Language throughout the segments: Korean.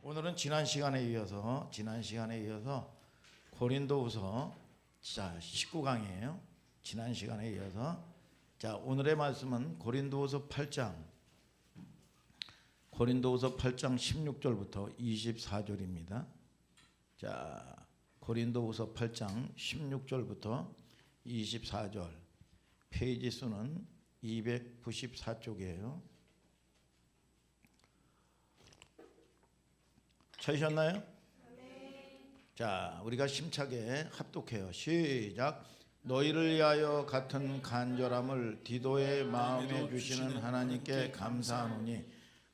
오늘은 지난 시간에 이어서 고린도후서 19강이에요. 지난 시간에 이어서 오늘의 말씀은 고린도후서 8장 16절부터 24절입니다. 고린도후서 8장 16절부터 24절. 페이지 수는 294쪽이에요. 찾으셨나요? 네. 우리가 심차게 합독해요. 시작. 너희를 위하여 같은 간절함을 디도의 마음에 주시는 하나님께 감사하노니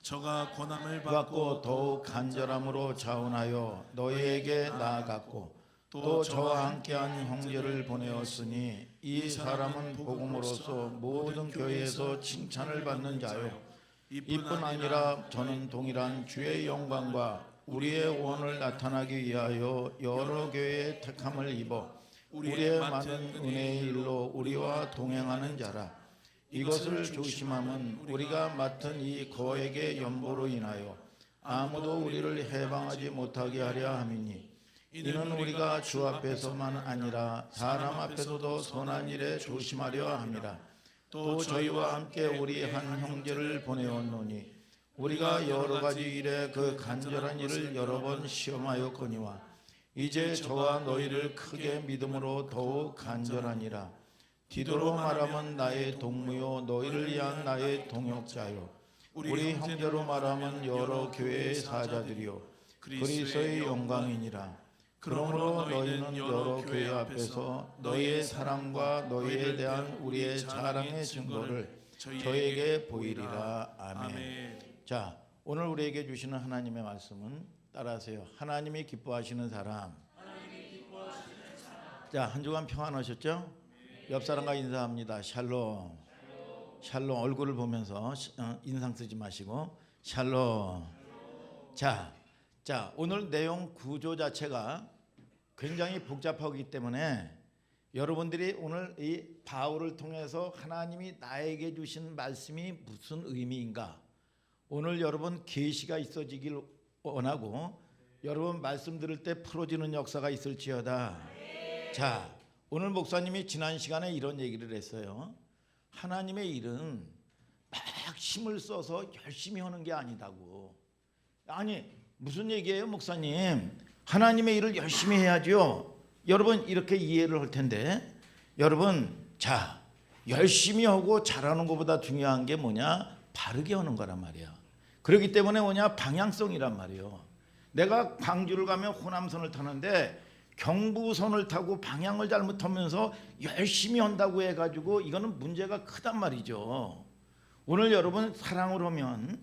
저가 고난을 받고 더욱 간절함으로 자원하여 너희에게 나아갔고 또 저와 함께한 형제를 보내었으니 이 사람은 복음으로서 모든 교회에서 칭찬을 받는 자요 이뿐 아니라 저는 동일한 주의 영광과 우리의 원을 나타나기 위하여 여러 교회의 택함을 입어 우리의 많은 은혜의 일로 우리와 동행하는 자라. 이것을 조심함은 우리가 맡은 이 거액의 연보로 인하여 아무도 우리를 해방하지 못하게 하려 함이니 이는 우리가 주 앞에서만 아니라 사람 앞에서도 선한 일에 조심하려 함이라. 또 저희와 함께 우리 한 형제를 보내었노니 우리가 여러 가지 일에 그 간절한 일을 여러 번 시험하였거니와 이제 저와 너희를 크게 믿음으로 더욱 간절하니라. 디도로 말하면 나의 동무요 너희를 위한 나의 동역자요 우리 형제로 말하면 여러 교회의 사자들이요 그리스도의 영광이니라. 그러므로 너희는 여러 교회 앞에서 너희의 사랑과 너희에 대한 우리의 자랑의 증거를 저에게 보이리라. 아멘. 오늘 우리에게 주시는 하나님의 말씀은 따라하세요. 하나님이 기뻐하시는 사람. 한 주간 평안하셨죠? 옆 사람과 인사합니다. 샬롬. 샬롬. 얼굴을 보면서 인상 쓰지 마시고 샬롬. 오늘 내용 구조 자체가 굉장히 복잡하기 때문에 여러분들이 오늘 이 바울을 통해서 하나님이 나에게 주신 말씀이 무슨 의미인가, 오늘 여러분 계시가 있어지길 원하고 여러분 말씀 들을 때 풀어지는 역사가 있을지어다. 오늘 목사님이 지난 시간에 이런 얘기를 했어요. 하나님의 일은 막 힘을 써서 열심히 하는 게 아니다고. 아니 무슨 얘기예요 목사님? 하나님의 일을 열심히 해야죠. 여러분 이렇게 이해를 할 텐데, 여러분 열심히 하고 잘하는 것보다 중요한 게 뭐냐? 바르게 하는 거란 말이야. 그렇기 때문에 뭐냐? 방향성이란 말이에요. 내가 광주를 가면 호남선을 타는데 경부선을 타고 방향을 잘못하면서 열심히 한다고 해가지고 이거는 문제가 크단 말이죠. 오늘 여러분 사랑을 하면,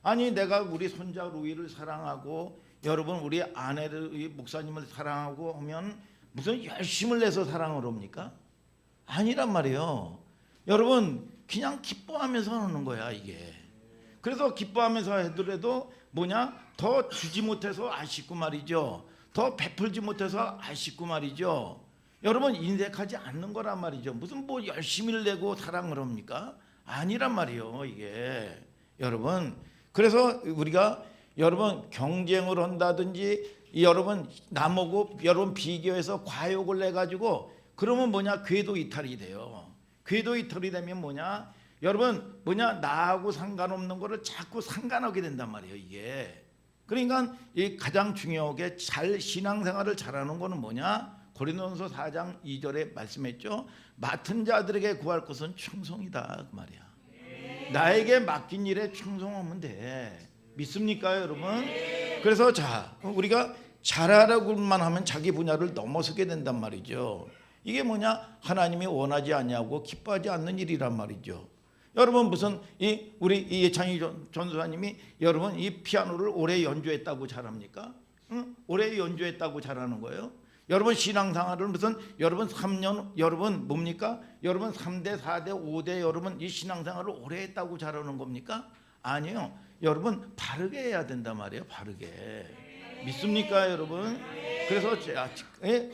아니 내가 우리 손자 루이를 사랑하고 여러분 우리 아내를 목사님을 사랑하고 하면 무슨 열심을 내서 사랑을 합니까? 아니란 말이에요. 여러분 그냥 기뻐하면서 하는 거야 이게. 그래서 기뻐하면서 하더라도 뭐냐? 더 주지 못해서 아쉽고 말이죠. 더 베풀지 못해서 아쉽고 말이죠. 여러분 인색하지 않는 거란 말이죠. 무슨 뭐 열심히를 내고 사랑을 합니까? 아니란 말이에요 이게. 여러분 그래서 우리가 여러분 경쟁을 한다든지 여러분 남하고 여러분 비교해서 과욕을 내가지고 그러면 뭐냐? 궤도 이탈이 돼요. 궤도 이탈이 되면 뭐냐? 여러분 뭐냐? 나하고 상관없는 거를 자꾸 상관하게 된단 말이에요 이게. 그러니까 이 가장 중요하게 잘 신앙생활을 잘하는 거는 뭐냐? 고린도전서 4장 2절에 말씀했죠. 맡은 자들에게 구할 것은 충성이다 그 말이야. 나에게 맡긴 일에 충성하면 돼. 믿습니까 여러분? 그래서 우리가 잘하라고만 하면 자기 분야를 넘어서게 된단 말이죠. 이게 뭐냐? 하나님이 원하지 않냐고 기뻐하지 않는 일이란 말이죠. 여러분 무슨 우리 예찬이 전도사님이 여러분 이 피아노를 오래 연주했다고 잘합니까? 응? 오래 연주했다고 잘하는 거예요? 여러분 신앙생활을 무슨 여러분 3년 여러분 뭡니까? 여러분 3대 4대 5대 여러분 이 신앙생활을 오래 했다고 잘하는 겁니까? 아니요. 여러분 바르게 해야 된단 말이에요. 바르게. 믿습니까 여러분?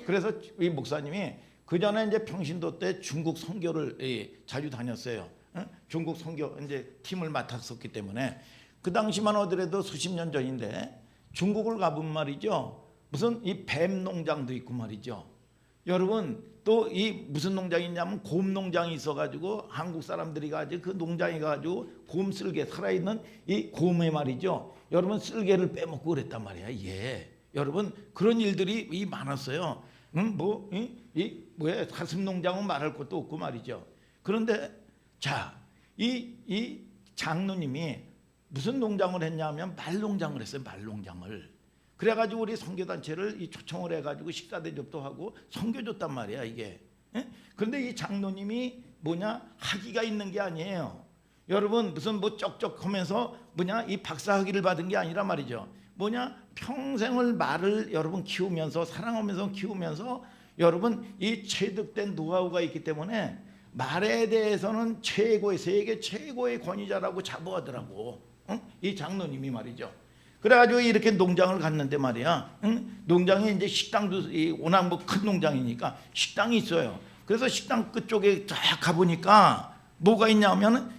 그래서 이 목사님이 그 전에 이제 평신도 때 중국 선교를 자주 다녔어요. 중국 선교 이제 팀을 맡았었기 때문에 그 당시만 하더라도 수십 년 전인데 중국을 가보면 말이죠. 무슨 이 뱀 농장도 있고 말이죠. 여러분 또 이 무슨 농장이 있냐면 곰 농장이 있어가지고 한국 사람들이 가지고 그 농장에 가지고 곰 쓸개 살아있는 이 곰에 말이죠. 여러분 쓸개를 빼먹고 그랬단 말이야. 예. 여러분 그런 일들이 이 많았어요. 이 뭐야 사슴 농장은 말할 것도 없고 말이죠. 그런데 자, 이 장로님이 무슨 농장을 했냐면 말 농장을 했어요. 말 농장을. 그래가지고 우리 선교단체를 이 초청을 해가지고 식사 대접도 하고 섬겨줬단 말이야 이게. 그런데 이 장로님이 뭐냐 학위가 있는 게 아니에요. 여러분 무슨 뭐 쩍쩍하면서 뭐냐 이 박사 학위를 받은 게 아니라 말이죠. 뭐냐 평생을 말을 여러분 키우면서 사랑하면서 키우면서 여러분 이 체득된 노하우가 있기 때문에 말에 대해서는 최고의 세계 최고의 권위자라고 자부하더라고. 이 장로님이 말이죠. 그래가지고 이렇게 농장을 갔는데 말이야. 농장에 이제 식당도 워낙 뭐 큰 농장이니까 식당이 있어요. 그래서 식당 끝쪽에 쫙 가보니까 뭐가 있냐면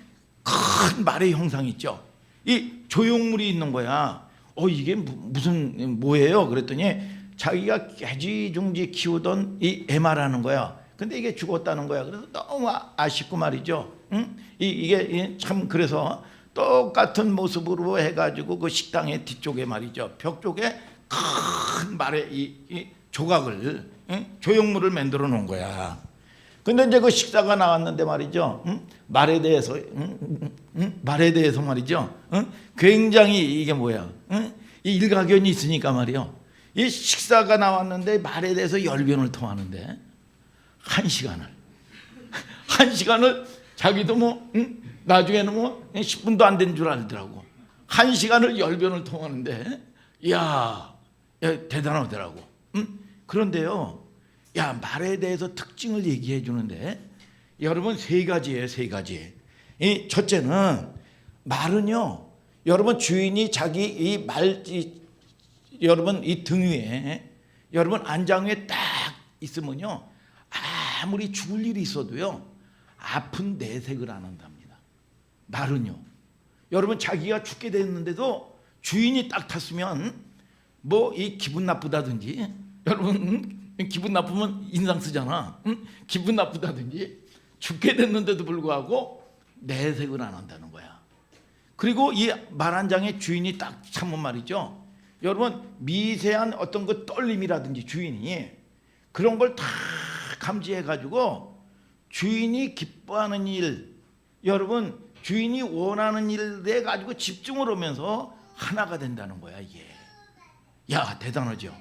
큰 말의 형상 있죠. 이 조형물이 있는 거야. 이게 무슨 뭐예요? 그랬더니 자기가 애지중지 키우던 이 애마라는 거야. 근데 이게 죽었다는 거야. 그래서 너무 아쉽고 말이죠. 이게 참 그래서 똑같은 모습으로 해가지고 그 식당의 뒤쪽에 말이죠. 벽 쪽에 큰 말의 이 조각을 조형물을 만들어 놓은 거야. 근데 이제 그 식사가 나왔는데 말이죠. 말에 대해서 말에 대해서 말이죠. 굉장히 이게 뭐야? 이 일가견이 있으니까 말이요. 이 식사가 나왔는데 말에 대해서 열변을 통하는데 한 시간을 자기도 뭐 나중에는 뭐 10분도 안 된 줄 알더라고. 1시간을 열변을 통하는데 야 대단하더라고. 그런데요. 야 말에 대해서 특징을 얘기해 주는데 여러분 세 가지예요. 세 가지. 이 첫째는 말은요. 여러분 주인이 자기 이 말 여러분 이 등 위에 여러분 안장 위에 딱 있으면요. 아무리 죽을 일이 있어도요. 아픈 내색을 안 한답니다. 말은요. 여러분 자기가 죽게 됐는데도 주인이 딱 탔으면 뭐 이 기분 나쁘다든지 여러분 기분 나쁘면 인상 쓰잖아. 기분 나쁘다든지 죽게 됐는데도 불구하고 내색을 안 한다는 거야. 그리고 이 말 한 장의 주인이 딱 참은 말이죠. 여러분 미세한 어떤 그 떨림이라든지 주인이 그런 걸 다 감지해 가지고 주인이 기뻐하는 일, 여러분 주인이 원하는 일에 가지고 집중을 하면서 하나가 된다는 거야 이게. 야 대단하죠.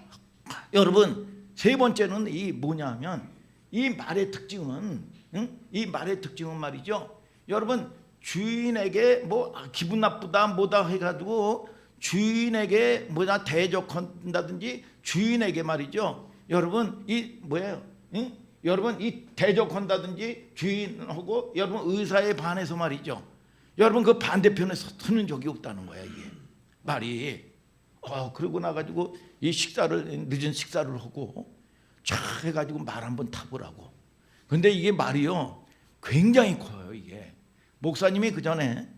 여러분 세 번째는 이 뭐냐면 이 말의 특징은 이 말의 특징은 말이죠. 여러분 주인에게 뭐 기분 나쁘다 뭐다 해가지고 주인에게 뭐냐 대적한다든지 주인에게 말이죠. 여러분 이 뭐예요? 여러분 이 대적한다든지 주인하고 여러분 의사에 반해서 말이죠. 여러분 그 반대편에 서는 적이 없다는 거야 이게 말이. 그러고 나가지고 이 식사를 늦은 식사를 하고 쫙 해가지고 말 한번 타보라고. 근데 이게 말이요 굉장히 커요 이게. 목사님이 그 전에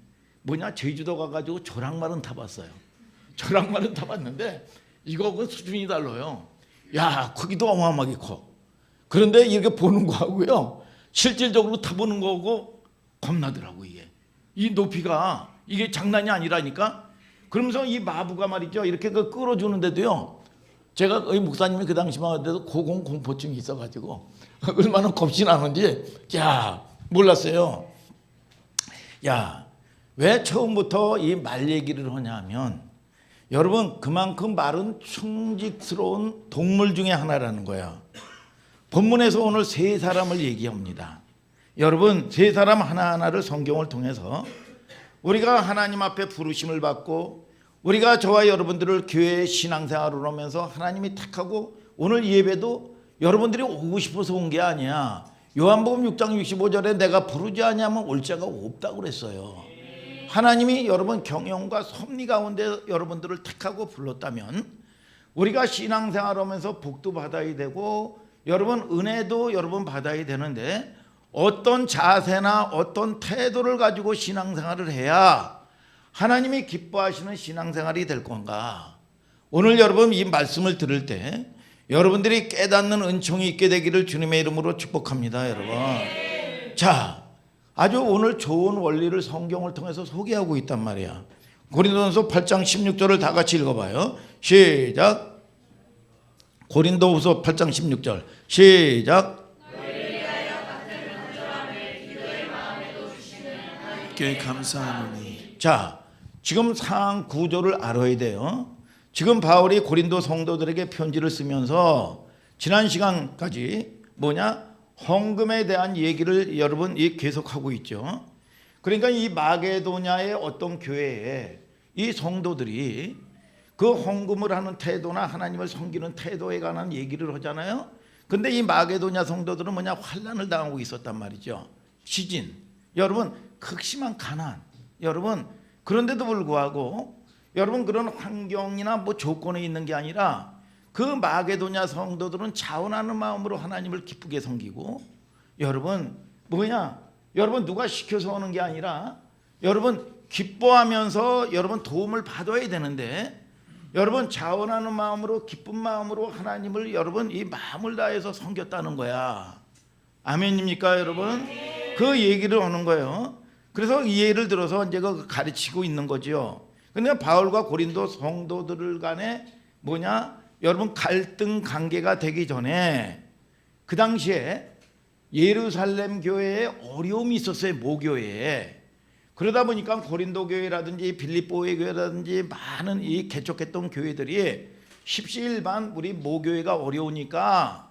뭐냐 제주도 가가지고 조랑말은 타봤어요. 조랑말은 타봤는데 이거 수준이 달라요. 야 크기도 어마어마하게 커. 그런데 이렇게 보는 거하고요 실질적으로 타보는 거하고 겁나더라고 이게. 이 높이가 이게 장난이 아니라니까. 그러면서 이 마부가 말이죠 이렇게 끌어주는데도요 제가 목사님이 그 당시만 해도 고공공포증이 있어가지고 얼마나 겁이 나는지 야 몰랐어요. 야 왜 처음부터 이 말 얘기를 하냐면 여러분 그만큼 말은 충직스러운 동물 중에 하나라는 거야. 본문에서 오늘 세 사람을 얘기합니다. 여러분 세 사람 하나하나를 성경을 통해서 우리가 하나님 앞에 부르심을 받고 우리가 저와 여러분들을 교회의 신앙생활을 하면서 하나님이 택하고 오늘 예배도 여러분들이 오고 싶어서 온 게 아니야. 요한복음 6장 65절에 내가 부르지 않으면 올 자가 없다고 그랬어요. 하나님이 여러분 경영과 섭리 가운데 여러분들을 택하고 불렀다면 우리가 신앙생활하면서 복도 받아야 되고 여러분 은혜도 여러분 받아야 되는데 어떤 자세나 어떤 태도를 가지고 신앙생활을 해야 하나님이 기뻐하시는 신앙생활이 될 건가? 오늘 여러분 이 말씀을 들을 때 여러분들이 깨닫는 은총이 있게 되기를 주님의 이름으로 축복합니다, 여러분. 자, 아주 오늘 좋은 원리를 성경을 통해서 소개하고 있단 말이야. 고린도전서 8장 16절을 다 같이 읽어봐요. 시작. 고린도후서 8장 16절 시작. 께 감사하노니. 자, 지금 상황 구조를 알아야 돼요. 지금 바울이 고린도 성도들에게 편지를 쓰면서 지난 시간까지 헌금에 대한 얘기를 여러분 계속하고 있죠. 그러니까 이 마게도냐의 어떤 교회에 이 성도들이 그 헌금을 하는 태도나 하나님을 섬기는 태도에 관한 얘기를 하잖아요. 근데 이 마게도냐 성도들은 환난을 당하고 있었단 말이죠. 시진, 여러분 극심한 가난, 여러분 그런데도 불구하고 여러분 그런 환경이나 조건에 있는 게 아니라 그 마게도냐 성도들은 자원하는 마음으로 하나님을 기쁘게 섬기고, 여러분 여러분 누가 시켜서 오는 게 아니라 여러분 기뻐하면서 여러분 도움을 받아야 되는데, 여러분 자원하는 마음으로 기쁜 마음으로 하나님을 여러분 이 마음을 다해서 섬겼다는 거야. 아멘입니까 여러분? 그 얘기를 하는 거예요. 그래서 이 예를 들어서 이제 가르치고 있는 거죠. 근데 바울과 고린도 성도들 간에 여러분 갈등 관계가 되기 전에 그 당시에 예루살렘 교회에 어려움이 있었어요. 모교회에. 그러다 보니까 고린도 교회라든지 빌립보의 교회라든지 많은 이 개척했던 교회들이 십시일반 우리 모교회가 어려우니까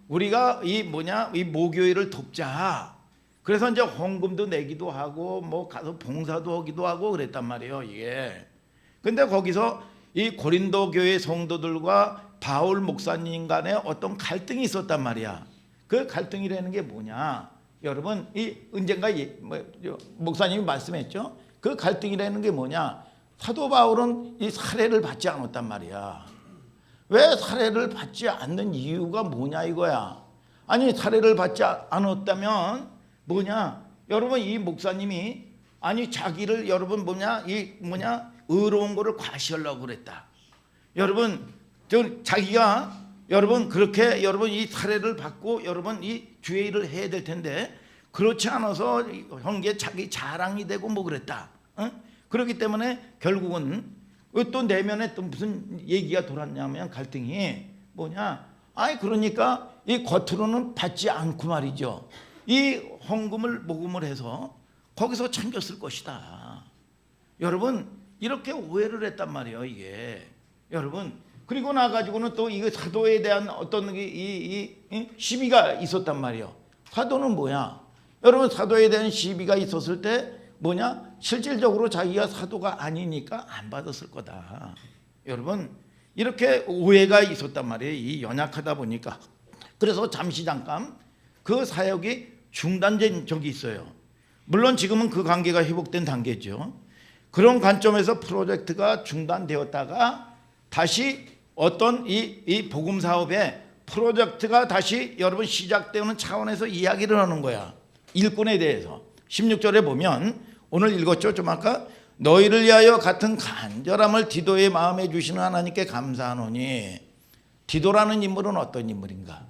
우리가 이 모교회를 돕자. 그래서 이제 헌금도 내기도 하고 가서 봉사도 하기도 하고 그랬단 말이에요, 이게. 근데 거기서 이 고린도 교회 성도들과 바울 목사님 간에 어떤 갈등이 있었단 말이야. 그 갈등이라는 게 뭐냐? 여러분 언젠가 목사님이 말씀했죠. 그 갈등이라는 게 뭐냐? 사도 바울은 이 살해를 받지 않았단 말이야. 왜 살해를 받지 않는 이유가 뭐냐 이거야. 아니 살해를 받지 않았다면 여러분 이 목사님이 자기를 여러분 의로운 거를 과시하려고 그랬다. 여러분 자기가 여러분 그렇게 여러분 이 살해를 받고 여러분 이 주의 일을 해야 될 텐데 그렇지 않아서 한 게 자기 자랑이 되고 그랬다. 그렇기 때문에 결국은 또 내면에 또 무슨 얘기가 돌았냐면 갈등이 그러니까 이 겉으로는 받지 않고 말이죠. 이 헌금을 모금을 해서 거기서 챙겼을 것이다. 여러분 이렇게 오해를 했단 말이에요, 이게. 여러분 그리고 나가지고는 또 이거 사도에 대한 어떤 시비가 있었단 말이에요. 사도는 뭐야? 여러분 사도에 대한 시비가 있었을 때 실질적으로 자기가 사도가 아니니까 안 받았을 거다. 여러분 이렇게 오해가 있었단 말이에요. 이 연약하다 보니까. 그래서 잠깐 그 사역이 중단된 적이 있어요. 물론 지금은 그 관계가 회복된 단계죠. 그런 관점에서 프로젝트가 중단되었다가 다시 어떤 이 복음 사업에 프로젝트가 다시 여러분 시작되는 차원에서 이야기를 하는 거야. 일꾼에 대해서 16절에 보면 오늘 읽었죠, 좀 아까. 너희를 위하여 같은 간절함을 디도의 마음에 주시는 하나님께 감사하노니. 디도라는 인물은 어떤 인물인가?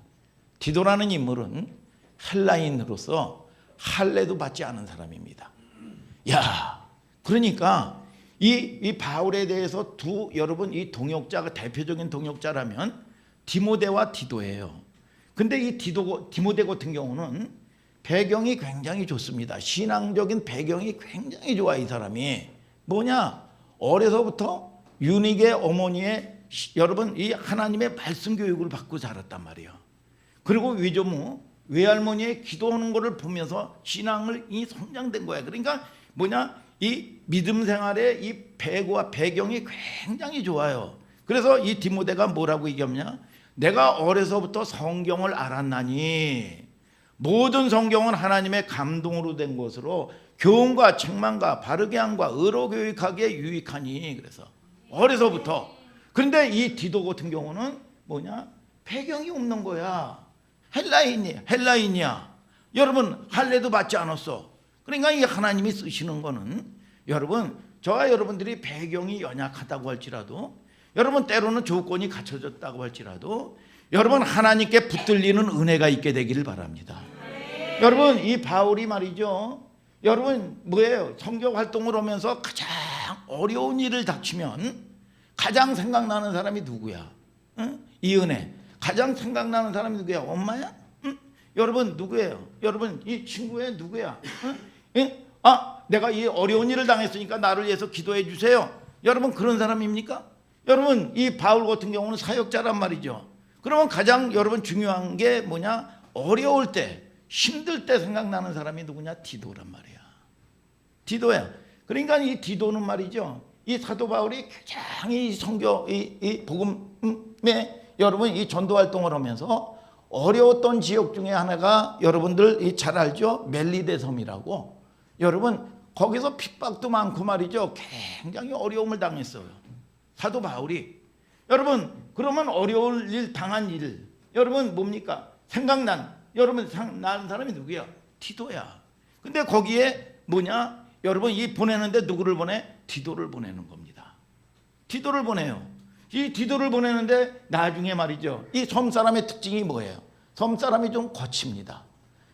디도라는 인물은 헬라인으로서 할례도 받지 않은 사람입니다. 그러니까 이 바울에 대해서 여러분 이 동역자가 대표적인 동역자라면 디모데와 디도예요. 근데 이 디모데 같은 경우는 배경이 굉장히 좋습니다. 신앙적인 배경이 굉장히 좋아. 이 사람이 어려서부터 유닉의 어머니의 여러분 이 하나님의 말씀 교육을 받고 자랐단 말이에요. 그리고 외할머니의 기도하는 것을 보면서 신앙을 성장된 거야. 그러니까 이 믿음 생활의 이 배경이 굉장히 좋아요. 그래서 이 디모데가 뭐라고 얘기하냐? 내가 어려서부터 성경을 알았나니 모든 성경은 하나님의 감동으로 된 것으로 교훈과 책망과 바르게 함과 의로 교육하기에 유익하니. 그래서 어려서부터. 그런데 이 디도 같은 경우는 배경이 없는 거야. 헬라인이야. 여러분 할례도 받지 않았어. 그러니까 이 하나님이 쓰시는 거는 여러분 저와 여러분들이 배경이 연약하다고 할지라도 여러분 때로는 조건이 갖춰졌다고 할지라도 여러분 하나님께 붙들리는 은혜가 있게 되기를 바랍니다. 여러분 이 바울이 말이죠. 여러분 뭐예요? 성경 활동을 하면서 가장 어려운 일을 닥치면 가장 생각나는 사람이 누구야? 응? 이 은혜. 가장 생각나는 사람이 누구야? 엄마야? 응? 여러분 누구예요? 여러분 이 친구의 누구야? 응? 응? 아, 내가 이 어려운 일을 당했으니까 나를 위해서 기도해 주세요. 여러분 그런 사람입니까? 여러분 이 바울 같은 경우는 사역자란 말이죠. 그러면 가장 여러분 중요한 게 뭐냐? 어려울 때, 힘들 때 생각나는 사람이 누구냐? 디도란 말이야. 디도야. 그러니까 이 디도는 말이죠. 이 사도 바울이 굉장히 성경 이 복음에 여러분 이 전도 활동을 하면서 어려웠던 지역 중에 하나가 여러분들 잘 알죠? 멜리데 섬이라고. 여러분 거기서 핍박도 많고 말이죠. 굉장히 어려움을 당했어요. 사도 바울이. 여러분 그러면 어려울 일 당한 일 여러분 뭡니까? 여러분 생각나는 사람이 누구야? 디도야. 근데 거기에 뭐냐? 여러분 이 보내는데 누구를 보내? 디도를 보내는 겁니다. 디도를 보내요. 이 디도를 보내는데 나중에 말이죠. 이 섬 사람의 특징이 뭐예요? 섬 사람이 좀 거칩니다.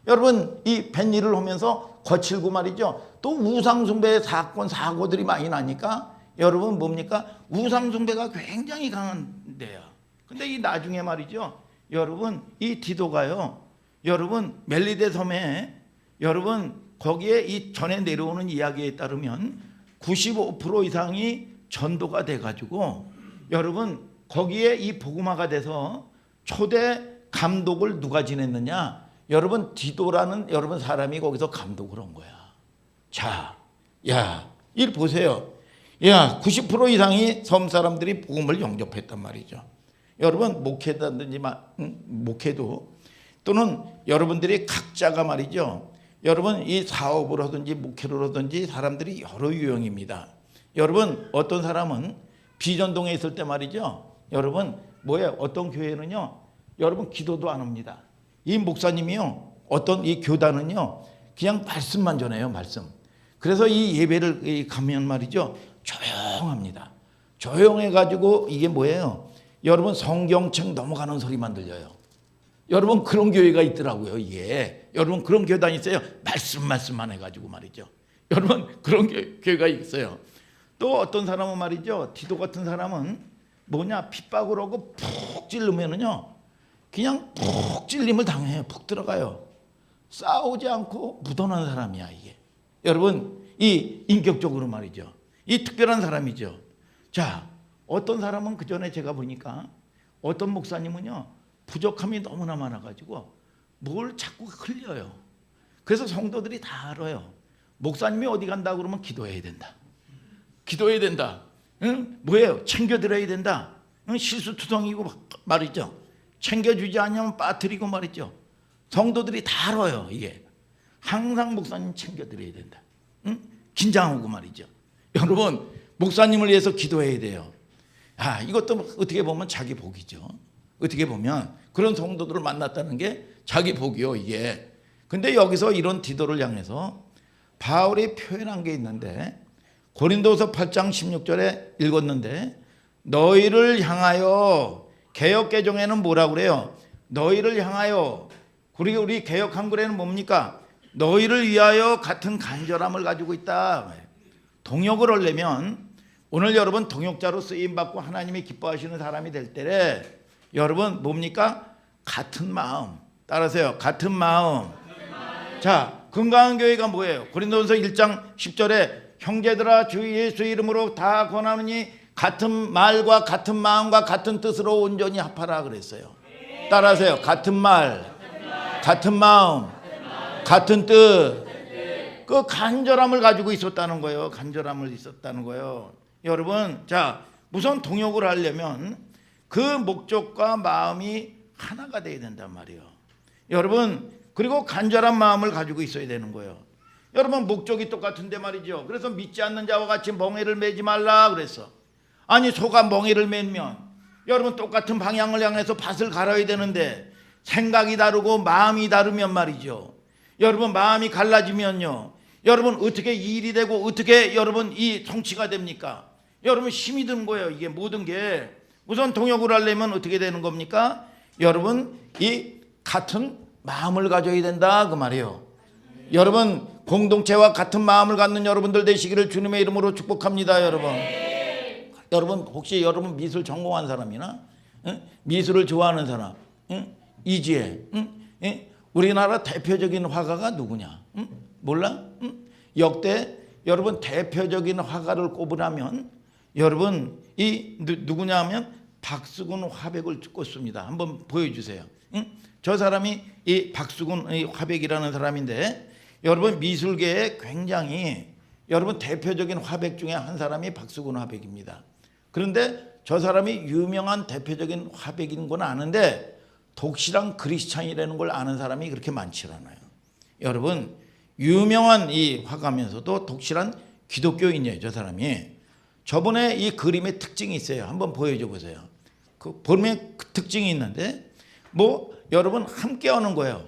여러분 이 뱃일을 하면서 거칠고 말이죠. 또 우상숭배의 사고들이 많이 나니까 여러분 뭡니까? 우상숭배가 굉장히 강한 데야. 근데 이 나중에 말이죠. 여러분 이 디도가요. 여러분 멜리데 섬에 여러분 거기에 이 전에 내려오는 이야기에 따르면 95% 이상이 전도가 돼가지고 여러분 거기에 이 복음화가 돼서 초대 감독을 누가 지냈느냐? 여러분 디도라는 여러분 사람이 거기서 감독을 한 거야. 자, 야, 일 보세요. 야, 90% 이상이 섬 사람들이 복음을 영접했단 말이죠. 여러분 목회다든지 목회도 또는 여러분들이 각자가 말이죠. 여러분 이 사업을 하든지 목회를 하든지 사람들이 여러 유형입니다. 여러분 어떤 사람은 비전동에 있을 때 말이죠. 여러분 뭐예요? 어떤 교회는요. 여러분 기도도 안 합니다. 이 목사님이요. 어떤 이 교단은요. 그냥 말씀만 전해요. 말씀. 그래서 이 예배를 가면 말이죠. 조용합니다. 조용해가지고 이게 뭐예요? 여러분 성경책 넘어가는 소리만 들려요. 여러분 그런 교회가 있더라고요. 이게 여러분 그런 교단이 있어요. 말씀만 해가지고 말이죠. 여러분 그런 교회가 있어요. 또 어떤 사람은 말이죠. 디도 같은 사람은 뭐냐? 핍박을 하고 푹 찔르면은요. 그냥 푹 찔림을 당해요. 푹 들어가요. 싸우지 않고 묻어난 사람이야 이게. 여러분 이 인격적으로 말이죠. 이 특별한 사람이죠. 자, 어떤 사람은 그 전에 제가 보니까 어떤 목사님은요. 부족함이 너무나 많아가지고 뭘 자꾸 흘려요. 그래서 성도들이 다 알아요. 목사님이 어디 간다 그러면 기도해야 된다. 기도해야 된다. 응? 뭐예요? 챙겨드려야 된다. 응? 실수투성이고 말이죠. 챙겨주지 않으면 빠뜨리고 말이죠. 성도들이 다 알아요. 이게 항상 목사님 챙겨드려야 된다. 응? 긴장하고 말이죠. 여러분 목사님을 위해서 기도해야 돼요. 아, 이것도 어떻게 보면 자기 복이죠. 어떻게 보면 그런 성도들을 만났다는 게 자기 복이요 이게. 근데 여기서 이런 디도를 향해서 바울이 표현한 게 있는데 고린도서 8장 16절에 읽었는데 너희를 향하여 개역개정에는 뭐라고 그래요? 너희를 향하여. 그리고 우리 개역 한글에는 뭡니까? 너희를 위하여 같은 간절함을 가지고 있다. 동역을 하려면 오늘 여러분 동역자로 쓰임받고 하나님이 기뻐하시는 사람이 될 때에 여러분 뭡니까? 같은 마음. 따라서요. 같은 마음. 자, 건강한 교회가 뭐예요? 고린도전서 1장 10절에 형제들아 주 예수 이름으로 다 권하느니 같은 말과 같은 마음과 같은 뜻으로 온전히 합하라 그랬어요. 따라하세요. 같은 말, 같은 마음, 같은 뜻. 그 간절함을 가지고 있었다는 거예요. 간절함을 있었다는 거예요. 여러분, 자, 우선 동역을 하려면 그 목적과 마음이 하나가 돼야 된단 말이에요. 여러분, 그리고 간절한 마음을 가지고 있어야 되는 거예요. 여러분 목적이 똑같은데 말이죠. 그래서 믿지 않는 자와 같이 멍에를 매지 말라 그랬어. 아니 소가 멍에를 매면 여러분 똑같은 방향을 향해서 밭을 갈아야 되는데 생각이 다르고 마음이 다르면 말이죠. 여러분 마음이 갈라지면요. 여러분 어떻게 일이 되고 어떻게 여러분 이 성취가 됩니까? 여러분 힘이 드는 거예요. 이게 모든 게 우선 동역을 하려면 어떻게 되는 겁니까? 여러분 이 같은 마음을 가져야 된다 그 말이에요. 여러분 공동체와 같은 마음을 갖는 여러분들 되시기를 주님의 이름으로 축복합니다. 여러분 혹시 여러분 미술 전공한 사람이나 미술을 좋아하는 사람 이지혜 우리나라 대표적인 화가가 누구냐? 몰라? 역대 여러분 대표적인 화가를 꼽으라면 여러분 이 누구냐 하면 박수근 화백을 꼽습니다. 한번 보여주세요. 저 사람이 이 박수근 화백이라는 사람인데 여러분 미술계에 굉장히 여러분 대표적인 화백 중에 한 사람이 박수근 화백입니다. 그런데 저 사람이 유명한 대표적인 화백인 건 아는데 독실한 크리스찬이라는 걸 아는 사람이 그렇게 많지 않아요. 여러분 유명한 이 화가면서도 독실한 기독교인이에요. 저 사람이. 저번에 이 그림의 특징이 있어요. 한번 보여줘 보세요. 그 보면 그 특징이 있는데 뭐 여러분 함께 하는 거예요.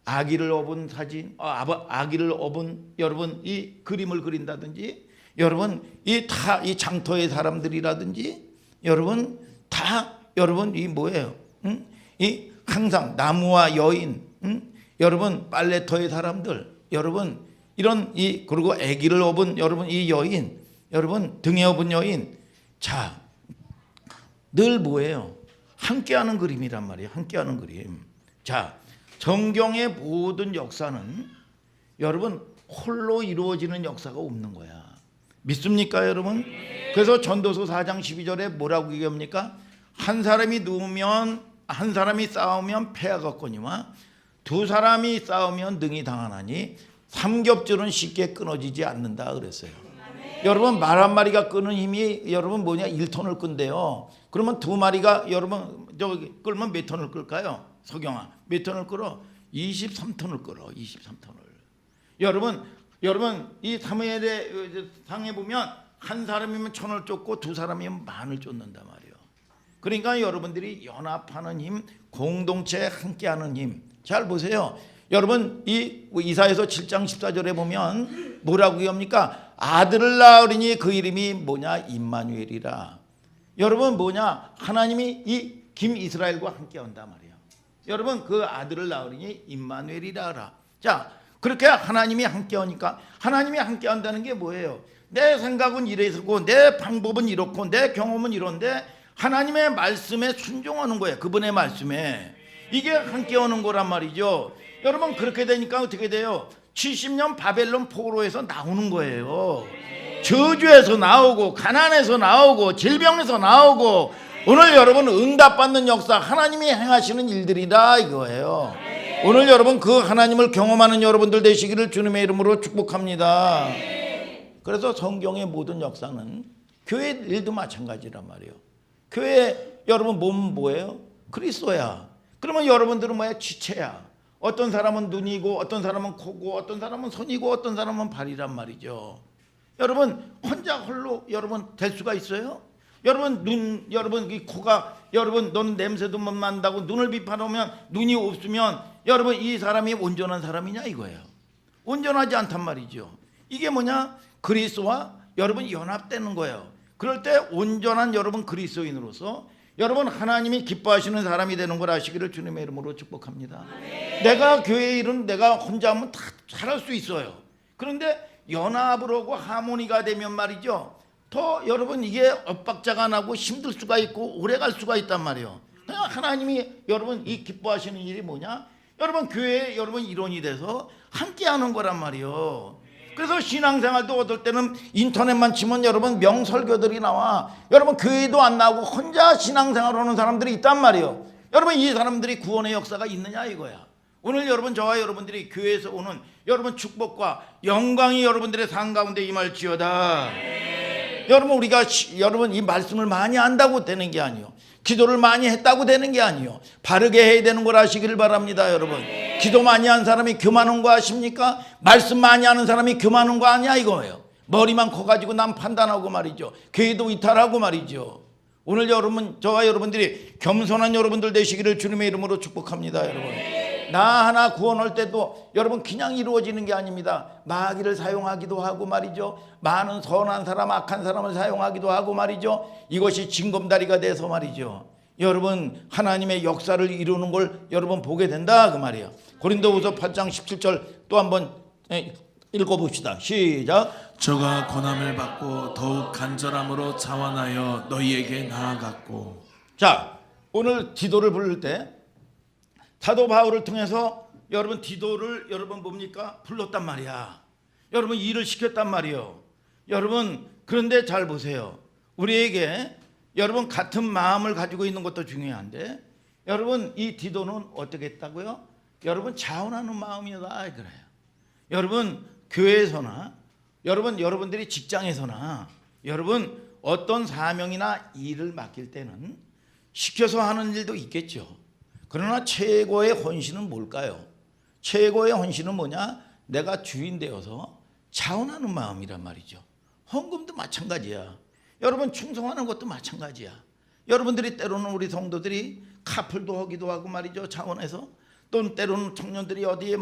아기를 업은 사진, 아기를 업은 여러분 이 그림을 그린다든지 여러분 이 장터의 사람들이라든지 여러분 다 여러분 이 뭐예요? 이 항상 나무와 여인, 여러분 빨래터의 사람들, 여러분 이런 이 그리고 아기를 업은 여러분 이 여인, 여러분 등에 업은 여인, 자 늘 뭐예요? 함께하는 그림이란 말이에요. 함께하는 그림. 자 성경의 모든 역사는 여러분 홀로 이루어지는 역사가 없는 거야. 믿습니까 여러분? 그래서 전도서 4장 12절에 뭐라고 얘기합니까? 한 사람이 누우면 한 사람이 싸우면 패하겠거니와 두 사람이 싸우면 능히 당하나니 삼겹줄은 쉽게 끊어지지 않는다 그랬어요. 여러분 말 한 마리가 끄는 힘이 여러분 뭐냐 1톤을 끈대요. 그러면 두 마리가 여러분 저기 끌면 몇 톤을 끌까요? 석영아 몇 톤을 끌어? 23톤을 끌어. 23톤을. 여러분 이 사무엘의 상에 보면 한 사람이면 천을 쫓고 두 사람이면 만을 쫓는단 말이에요. 그러니까 여러분들이 연합하는 힘, 공동체에 함께하는 힘. 잘 보세요. 여러분 이 이사야서 7장 14절에 보면 뭐라고 얘기합니까? 아들을 낳으리니 그 이름이 뭐냐? 임마누엘이라. 여러분 뭐냐? 하나님이 이 김이스라엘과 함께한단 말이에요. 여러분 그 아들을 낳으리니 임마누엘이라 하라. 자 그렇게 하나님이 함께하니까 하나님이 함께한다는 게 뭐예요? 내 생각은 이래서고 내 방법은 이렇고 내 경험은 이런데 하나님의 말씀에 순종하는 거예요. 그분의 말씀에. 이게 함께하는 거란 말이죠. 여러분 그렇게 되니까 어떻게 돼요? 70년 바벨론 포로에서 나오는 거예요. 저주에서 나오고 가난에서 나오고 질병에서 나오고 오늘 여러분 응답받는 역사 하나님이 행하시는 일들이다 이거예요. 오늘 여러분 그 하나님을 경험하는 여러분들 되시기를 주님의 이름으로 축복합니다. 그래서 성경의 모든 역사는 교회 일도 마찬가지란 말이에요. 교회 여러분 몸은 뭐예요? 그리스도야. 그러면 여러분들은 뭐야? 지체야. 어떤 사람은 눈이고 어떤 사람은 코고 어떤 사람은 손이고 어떤 사람은 발이란 말이죠. 여러분 혼자 홀로 여러분 될 수가 있어요? 여러분 여러분 이 코가 여러분 너는 냄새도 못 난다고 눈을 비판하면 눈이 없으면 여러분 이 사람이 온전한 사람이냐 이거예요. 온전하지 않단 말이죠. 이게 뭐냐? 그리스도와 여러분 연합되는 거예요. 그럴 때 온전한 여러분 그리스도인으로서 여러분 하나님이 기뻐하시는 사람이 되는 걸 아시기를 주님의 이름으로 축복합니다. 내가 교회 일은 내가 혼자 하면 다 잘할 수 있어요. 그런데 연합을 하고 하모니가 되면 말이죠. 더 여러분 이게 엇박자가 나고 힘들 수가 있고 오래 갈 수가 있단 말이에요. 그냥 하나님이 여러분 이 기뻐하시는 일이 뭐냐? 여러분 교회에 여러분 일원이 돼서 함께하는 거란 말이에요. 그래서 신앙생활도 어떨 때는 인터넷만 치면 여러분 명설교들이 나와. 여러분 교회도 안 나오고 혼자 신앙생활하는 사람들이 있단 말이에요. 여러분 이 사람들이 구원의 역사가 있느냐 이거야. 오늘 여러분 저와 여러분들이 교회에서 오는 여러분 축복과 영광이 여러분들의 삶 가운데 임할지어다. 여러분 우리가 여러분 이 말씀을 많이 안다고 되는 게 아니요. 기도를 많이 했다고 되는 게 아니요. 바르게 해야 되는 걸 아시기를 바랍니다. 여러분 기도 많이 한 사람이 교만한 거 아십니까? 말씀 많이 하는 사람이 교만한 거 아니야 이거예요. 머리만 커가지고 남 판단하고 말이죠. 교회도 이탈하고 말이죠. 오늘 여러분 저와 여러분들이 겸손한 여러분들 되시기를 주님의 이름으로 축복합니다. 여러분 나 하나 구원할 때도 여러분 그냥 이루어지는 게 아닙니다. 마귀를 사용하기도 하고 말이죠. 많은 선한 사람, 악한 사람을 사용하기도 하고 말이죠. 이것이 징검다리가 돼서 말이죠. 여러분 하나님의 역사를 이루는 걸 여러분 보게 된다 그 말이에요. 고린도후서 8장 17절 또 한번 읽어봅시다. 시작. 저가 권함을 받고 더욱 간절함으로 자원하여 너희에게 나아갔고. 자, 오늘 디도를 부를 때 사도 바울을 통해서 여러분 디도를 여러분 뭡니까? 불렀단 말이야. 여러분 일을 시켰단 말이에요. 여러분 그런데 잘 보세요. 우리에게 여러분 같은 마음을 가지고 있는 것도 중요한데 여러분 이 디도는 어떻게 했다고요? 여러분 자원하는 마음이다 그래요. 여러분 교회에서나 여러분들이 직장에서나 여러분 어떤 사명이나 일을 맡길 때는 시켜서 하는 일도 있겠죠. 그러나 최고의 헌신은 뭘까요? 최고의 헌신은 뭐냐? 내가 주인 되어서 자원하는 마음이란 말이죠. 헌금도 마찬가지야. 여러분 충성하는 것도 마찬가지야. 여러분들이 때로는 우리 성도들이 카풀도 하기도 하고 말이죠. 자원해서 또는 때로는 청년들이 어디에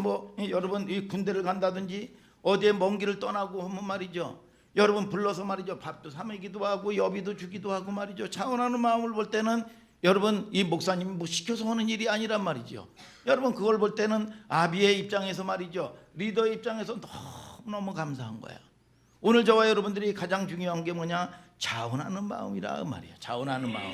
여러분 이 군대를 간다든지 어디에 먼 길을 떠나고 하면 말이죠. 여러분 불러서 말이죠. 밥도 사 먹이기도 하고 여비도 주기도 하고 말이죠. 자원하는 마음을 볼 때는 여러분 이 목사님이 뭐 시켜서 하는 일이 아니란 말이죠. 여러분 그걸 볼 때는 아비의 입장에서 말이죠. 리더의 입장에서 너무너무 감사한 거야. 오늘 저와 여러분들이 가장 중요한 게 뭐냐? 자원하는 마음이라 말이야. 자원하는 마음.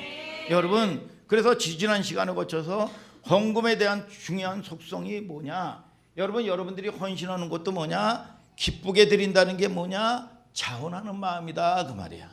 여러분 그래서 지지난 시간을 거쳐서 헌금에 대한 중요한 속성이 뭐냐? 여러분들이 헌신하는 것도 뭐냐? 기쁘게 드린다는 게 뭐냐? 자원하는 마음이다 그 말이야.